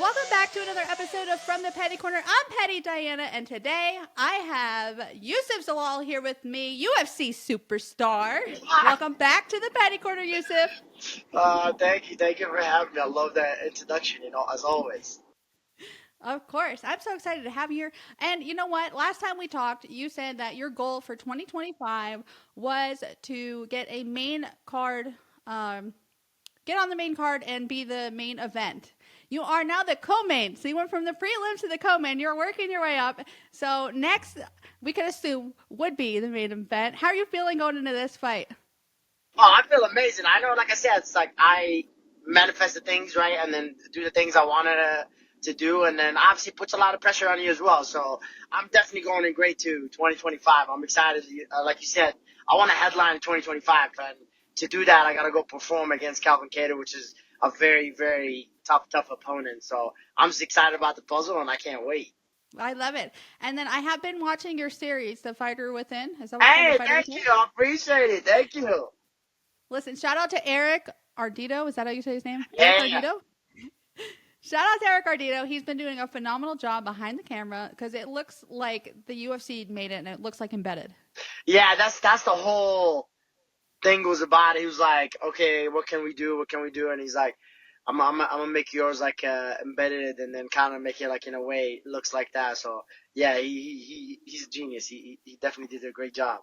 Welcome back to another episode of From the Petty Corner. I'm Petty Diana, and today I have Youssef Zalal here with me, UFC superstar. Welcome back to the Petty Corner, Youssef. Thank you for having me. I love that introduction, as always. Of course. I'm so excited to have you here. And you know what? Last time we talked, you said that your goal for 2025 was to get a main card, get on the main card and be the main event. You are now the co-main. So you went from the prelims to the co-main. You're working your way up. So next, we could assume, would be the main event. How are you feeling going into this fight? Oh, I feel amazing. I know, like I said, it's like I manifest the things, right, and then do the things I wanted to do, and then obviously puts a lot of pressure on you as well. So I'm definitely going in great to 2025. I'm excited. Like you said, I want to headline in 2025, and to do that, I got to go perform against Calvin Kattar, which is a very, very tough opponent. So I'm just excited about the puzzle, and I can't wait. I love it. And then I have been watching your series, The Fighter Within. Is that what it's called, The Hey, Fighter thank Within? you. I appreciate it. Thank you. Listen, shout out to Eric Ardito. Is that how you say his name? Yeah. Eric Ardito? Shout out to Eric Ardito. He's been doing a phenomenal job behind the camera because it looks like the UFC made it and it looks like embedded. Yeah, that's the whole thing was about it. He was like, okay, what can we do? What can we do? And he's like, I'm gonna make yours like embedded and then kind of make it like in a way it looks like that. So yeah, he's a genius. He definitely did a great job.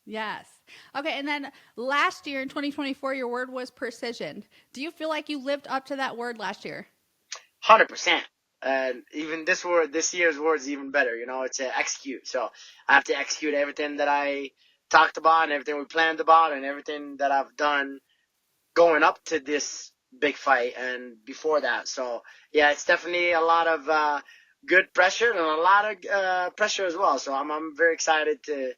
Yes. Okay, and then last year in 2024, your word was precision. Do you feel like you lived up to that word last year? 100%. And even this year's word is even better. It's execute. So I have to execute everything that I talked about and everything we planned about and everything that I've done going up to this big fight and before that. So yeah, it's definitely a lot of good pressure and a lot of pressure as well. So I'm very excited to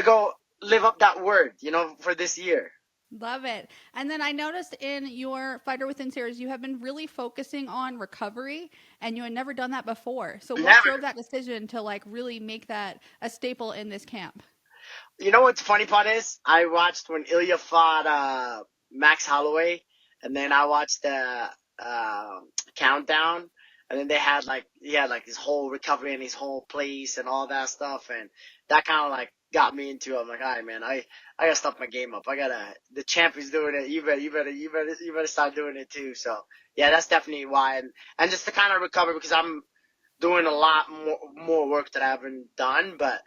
go live up that word, for this year. Love it. And then I noticed in your Fighter Within series, you have been really focusing on recovery, and you had never done that before. So, what Never. drove that decision to like really make that a staple in this camp? You know what's funny part is? I watched when Ilya fought Max Holloway, and then I watched the uh, countdown, and then he had like his whole recovery and his whole place and all that stuff, and that kind of like got me into it. I'm like, all right, man, I gotta step my game up. The champ is doing it. You better start doing it too. So yeah, that's definitely why, and just to kind of recover because I'm doing a lot more work that I haven't done, but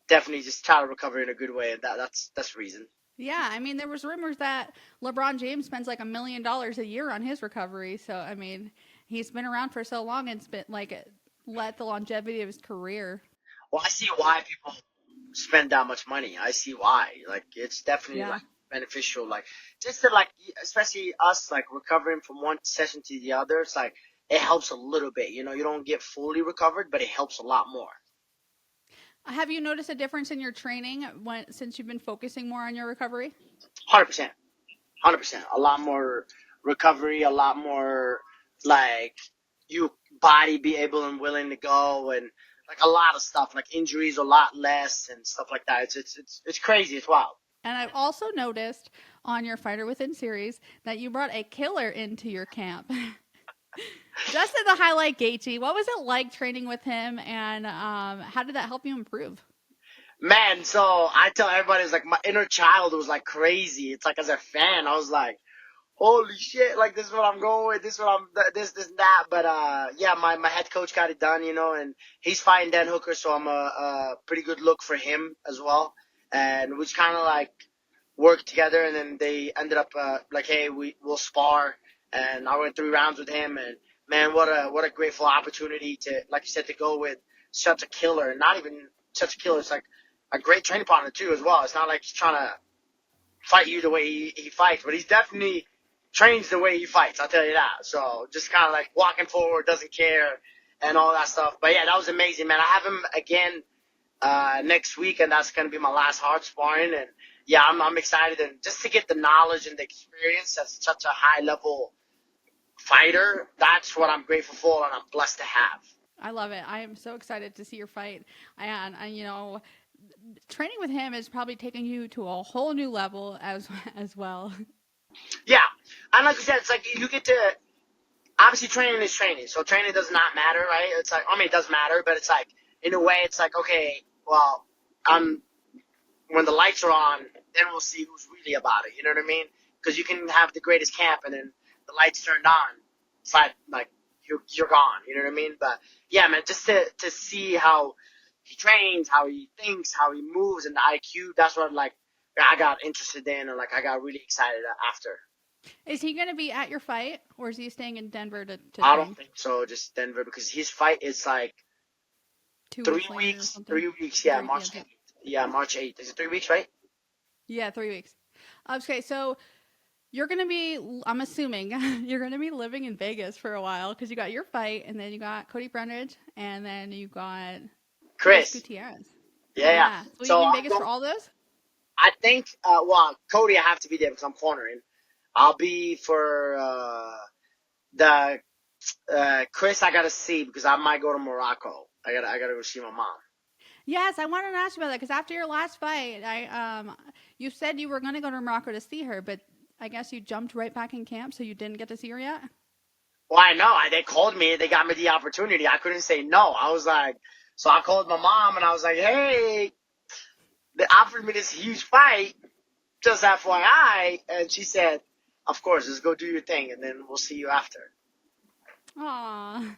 definitely just try to recover in a good way, and that's the reason. Yeah, I mean, there was rumors that LeBron James spends like $1 million a year on his recovery. So, I mean, he's been around for so long and spent like let the longevity of his career. Well, I see why people spend that much money. I see why. Like, it's definitely Yeah. like beneficial. Like, just to like, especially us, like recovering from one session to the other. It's like it helps a little bit. You don't get fully recovered, but it helps a lot more. Have you noticed a difference in your training since you've been focusing more on your recovery? 100%, 100%. A lot more recovery, a lot more like you body be able and willing to go, and like a lot of stuff, like injuries a lot less and stuff like that. It's crazy. It's wild. And I've also noticed on your Fighter Within series that you brought a killer into your camp. Just in the highlight, Gaethje, what was it like training with him, and how did that help you improve? Man, so I tell everybody, it's like my inner child was like crazy. It's like as a fan, I was like, holy shit, like this is what I'm going with, this is what this and that. But yeah, my head coach got it done, and he's fighting Dan Hooker, so I'm a pretty good look for him as well. And we just kind of like worked together, and then they ended up like, hey, we'll spar. And I went 3 rounds with him, and man, what a grateful opportunity to, like you said, to go with such a killer, and not even such a killer. It's like a great training partner too as well. It's not like he's trying to fight you the way he fights, but he's definitely trains the way he fights. I'll tell you that. So just kind of like walking forward, doesn't care, and all that stuff. But yeah, that was amazing, man. I have him again next week, and that's gonna be my last hard sparring. And yeah, I'm excited, and just to get the knowledge and the experience as such a high level fighter. That's what I'm grateful for, and I'm blessed to have. I love it. I am so excited to see your fight. And you know, training with him is probably taking you to a whole new level as well. Yeah, and like I said, it's like you get to obviously training is training, so training does not matter, right? It's like, I mean, it does matter, but it's like, in a way, it's like, okay, well, I'm when the lights are on, then we'll see who's really about it. You know what I mean? Because you can have the greatest camp, and then the lights turned on, it's like you're gone. You know what I mean? But yeah, man, just to see how he trains, how he thinks, how he moves, and the IQ. That's what like I got interested in, and like I got really excited after. Is he going to be at your fight, or is he staying in Denver to I don't train think so, just Denver, because his fight is like 2 weeks later or something? 3 weeks. Yeah, Three, yeah, March 8th. Yeah, March 8th. Is it 3 weeks, right? yeah, 3 weeks. Okay, so you're going to be, I'm assuming, you're going to be living in Vegas for a while because you got your fight, and then you got Cody Brundage, and then you got Chris Chris. Gutierrez. Yeah, yeah. Yeah. So you So be in I'm Vegas going. for all those? I think. Well, Cody, I have to be there because I'm cornering. I'll be for the Chris. I gotta see because I might go to Morocco. I gotta go see my mom. Yes, I wanted to ask you about that because after your last fight, you said you were going to go to Morocco to see her, but I guess you jumped right back in camp, so you didn't get to see her yet. Well, I know. They called me. They got me the opportunity. I couldn't say no. I was like, so I called my mom and I was like, hey, they offered me this huge fight, just FYI. And she said, of course, just go do your thing, and then we'll see you after. Aw,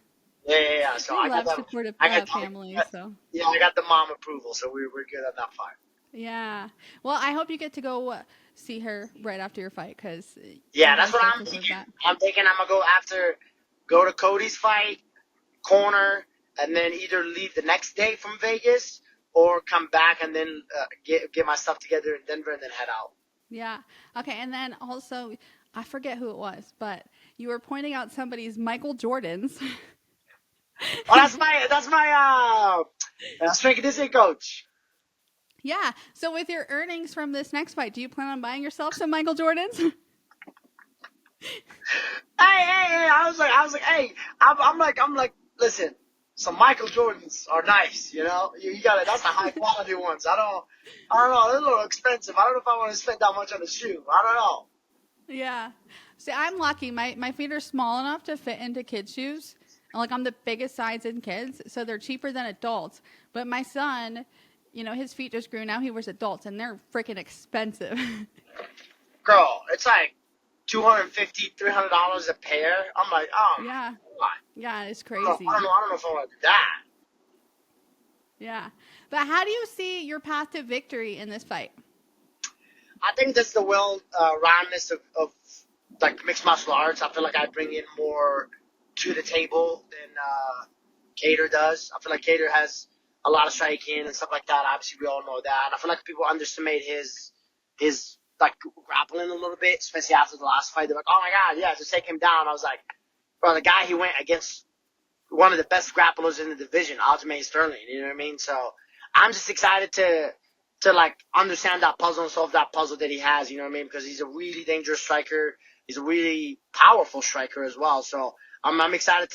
Yeah, yeah, yeah. So we I got love the, supportive I got, families. So yeah, I got the mom approval, so we're good on that part. yeah, well, I hope you get to go see her right after your fight because Yeah, that's everyone what so I'm deserves thinking. that. I'm thinking I'm gonna go to Cody's fight, corner, and then either leave the next day from Vegas or come back and then get my stuff together in Denver and then head out. Yeah. Okay, and then also, I forget who it was, but you were pointing out somebody's Michael Jordan's. Oh, that's my strength and conditioning coach. Yeah. So with your earnings from this next fight, do you plan on buying yourself some Michael Jordans? Hey, I was like, hey, I'm like, listen, some Michael Jordans are nice, you know. You got it. That's the high quality ones. I don't know. They're a little expensive. I don't know if I want to spend that much on a shoe. I don't know. Yeah. See, I'm lucky. My feet are small enough to fit into kids' shoes. Like I'm the biggest size in kids, so they're cheaper than adults. But my son, his feet just grew. Now he wears adults, and they're freaking expensive. Girl, it's like $250, $300 a pair. I'm like, oh my Yeah. god. Yeah, it's I don't, I don't crazy. know. I don't know if I want to do that. Yeah. But how do you see your path to victory in this fight? I think that's the roundness of like mixed martial arts. I feel like I bring in more to the table than Cater does. I feel like Cater has a lot of striking and stuff like that. Obviously, we all know that. And I feel like people underestimate his like grappling a little bit, especially after the last fight. They're like, oh my god, yeah, just take him down. I was like, bro, the guy he went against one of the best grapplers in the division, Aljamain Sterling. You know what I mean? So I'm just excited to like understand that puzzle and solve that puzzle that he has. You know what I mean? Because he's a really dangerous striker. He's a really powerful striker as well. So I'm excited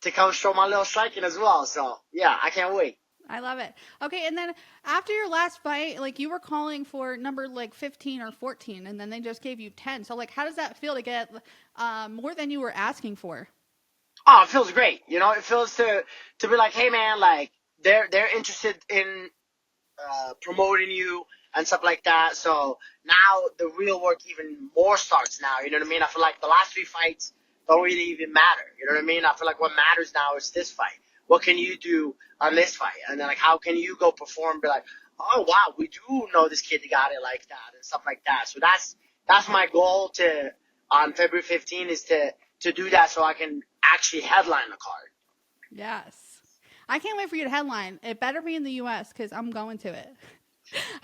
to come show my little striking as well. So yeah, I can't wait. I love it. Okay, and then after your last fight, like you were calling for number like 15 or 14, and then they just gave you 10. So like, how does that feel to get more than you were asking for? Oh, it feels great. You know, it feels to be like, hey man, like they're interested in promoting you and stuff like that. So now the real work even more starts now. You know what I mean? I feel like the last three fights don't really even matter. You know what I mean? I feel like what matters now is this fight. What can you do on this fight? And then like how can you go perform and be like, oh wow, we do know this kid got it like that and stuff like that. So that's my goal to on February 15th is to do that so I can actually headline the card. Yes. I can't wait for you to headline. It better be in the U.S. because I'm going to it.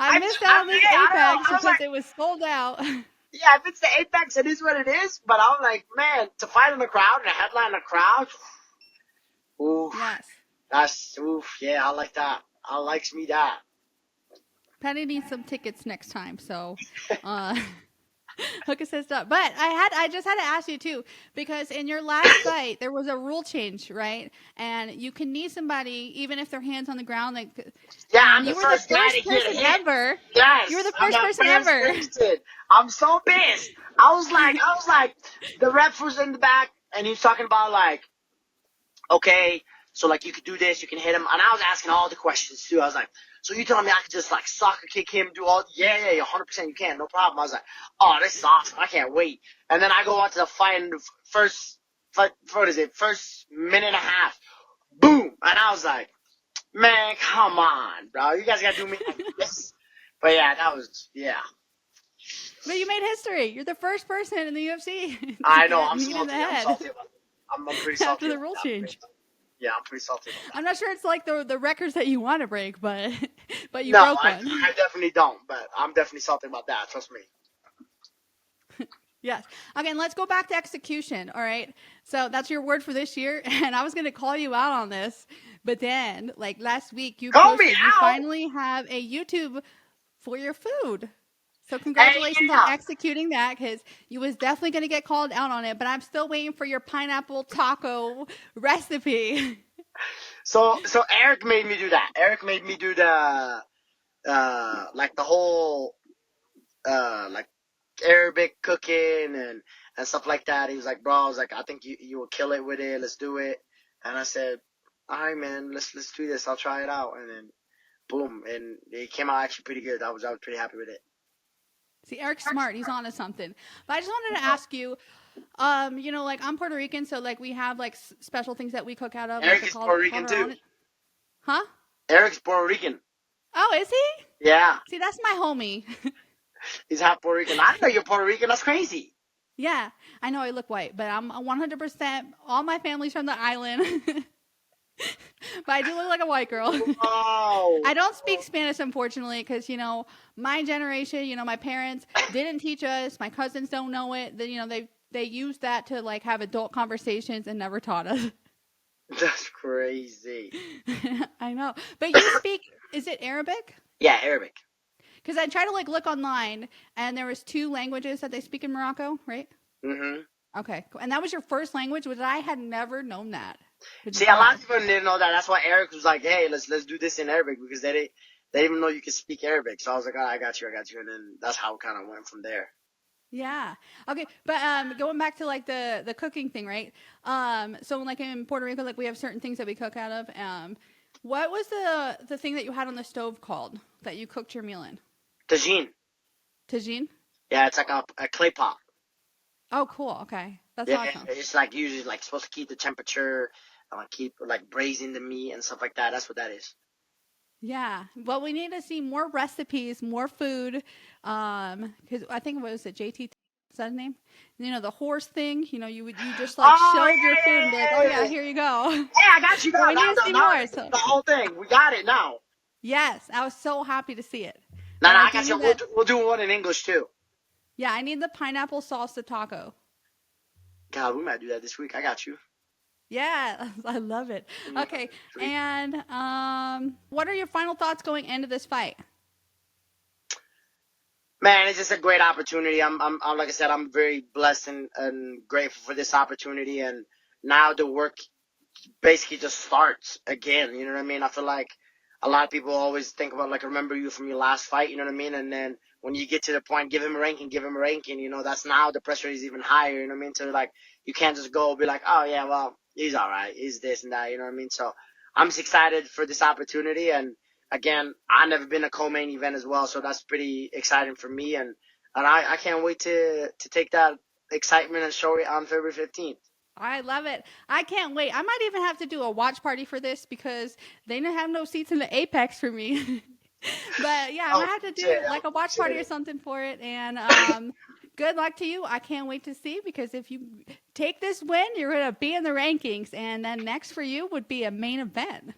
I I, missed out on this I don't know. Apex I was because like, it was sold out. yeah, if it's the Apex, it is what it is. But I'm like, man, to fight in the crowd and headline the crowd, oof, Yes. that's oof. Yeah, I like that. I likes me that. Penny needs some tickets next time, so uh, hook us up. But I just had to ask you too because in your last fight there was a rule change, right? And you can knee somebody even if their hands on the ground. Like, Yeah, and I'm the you were the first guy first to get person hit. ever. You were Yes, the I'm first the person first ever. person. I'm so pissed. I was like, the ref was in the back, and he was talking about like, okay, so like you could do this, you can hit him, and I was asking all the questions too. I was like, so you telling me I could just like soccer kick him, do all? Yeah, 100% you can, no problem. I was like, oh, this is awesome, I can't wait. And then I go on to the fight, and the first minute and a half, boom, and I was like, man, come on, bro, you guys gotta do me like this. But yeah, yeah. But you made history. You're the first person in the UFC to I know, get I'm kneed in the salty. I'm head salty about it. I'm pretty after salty the about rule that. change. Yeah, I'm pretty salty about that. I'm not sure it's like the records that you want to break, but you No, broke I one. definitely don't, but I'm definitely salty about that. Trust me. Yes. Okay, and let's go back to execution. All right. So that's your word for this year, and I was going to call you out on this, but then like last week you Call me posted you out. finally have a YouTube for your food. So Hey, congratulations on yeah. executing that, because you was definitely going to get called out on it, but I'm still waiting for your pineapple taco recipe. So Eric made me do that. Eric made me do the like the whole like Arabic cooking and stuff like that. He was like, bro, I was like, I think you will kill it with it. Let's do it. And I said, all right, man, let's do this. I'll try it out. And then boom, and it came out actually pretty good. I was pretty happy with it. See, Eric's smart. He's on to something. But I just wanted to ask you, like I'm Puerto Rican, so like we have like special things that we cook out of, like Eric the is Puerto Rican too. calderone. Huh? Eric's Puerto Rican. Oh, is he? Yeah, See, that's my homie. he's half Puerto Rican. I know you're Puerto Rican. That's crazy. Yeah, I know I look white, but I'm 100%. All my family's from the island. But I do look like a white girl. Oh. I don't speak Spanish, unfortunately, because, my generation, my parents didn't teach us. My cousins don't know it. They use that to, like, have adult conversations and never taught us. That's crazy. I know. But you speak, is it Arabic? Yeah, Arabic. Because I tried to, like, look online, and there was 2 languages that they speak in Morocco, right? Mm-hmm. Okay. Cool. And that was your first language, which I had never known that. See, a lot of people didn't know that. That's why Eric was like, "Hey, let's do this in Arabic," because they didn't even know you could speak Arabic. So I was like, "Oh, I got you," and then that's how it kind of went from there. Yeah. Okay. But going back to like the cooking thing, right? So like in Puerto Rico, like we have certain things that we cook out of. What was the thing that you had on the stove called that you cooked your meal in? Tagine. Tagine? Yeah, it's like a clay pot. Oh, cool. Okay. That's Yeah, awesome. it's like usually like supposed to keep the temperature, keep like braising the meat and stuff like that. That's what that is. Yeah. Well, we need to see more recipes, more food. Because I think what was it, JT? Is that his name? The horse thing. You just like Oh showed your yeah, food and be like, oh yeah, yeah, yeah. here you go. Yeah, I got you But now. we need to see more. So The whole thing. We got it now. yes, I was so happy to see it. No, And I I do got you. need that. We'll do one in English too. Yeah, I need the pineapple salsa taco. God, we might do that this week. I got you. Yeah, I love it. Okay, and what are your final thoughts going into this fight? Man, it's just a great opportunity. I'm like I said, I'm very blessed and grateful for this opportunity. And now the work basically just starts again. You know what I mean? I feel like a lot of people always think about like, remember you from your last fight. You know what I mean? And then when you get to the point, give him a ranking. That's now the pressure is even higher. You know what I mean? So like, you can't just go be like, oh yeah, well, he's all right. He's this and that. You know what I mean? So I'm just excited for this opportunity. And again, I've never been a co-main event as well, so that's pretty exciting for me. And I can't wait to take that excitement and show it on February 15th. I love it. I can't wait. I might even have to do a watch party for this because they don't have no seats in the Apex for me. But yeah, I might have to do like a watch party or something for it. And good luck to you. I can't wait to see, because if you take this win, you're going to be in the rankings. And then next for you would be a main event.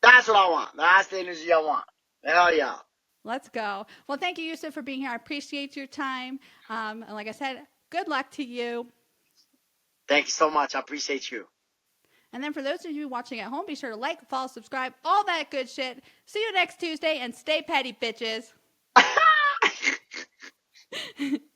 That's what I want. That's the energy I want. Hell yeah. Let's go. Well, thank you, Youssef, for being here. I appreciate your time. And like I said, good luck to you. Thank you so much. I appreciate you. And then for those of you watching at home, be sure to like, follow, subscribe, all that good shit. See you next Tuesday, and stay petty, bitches.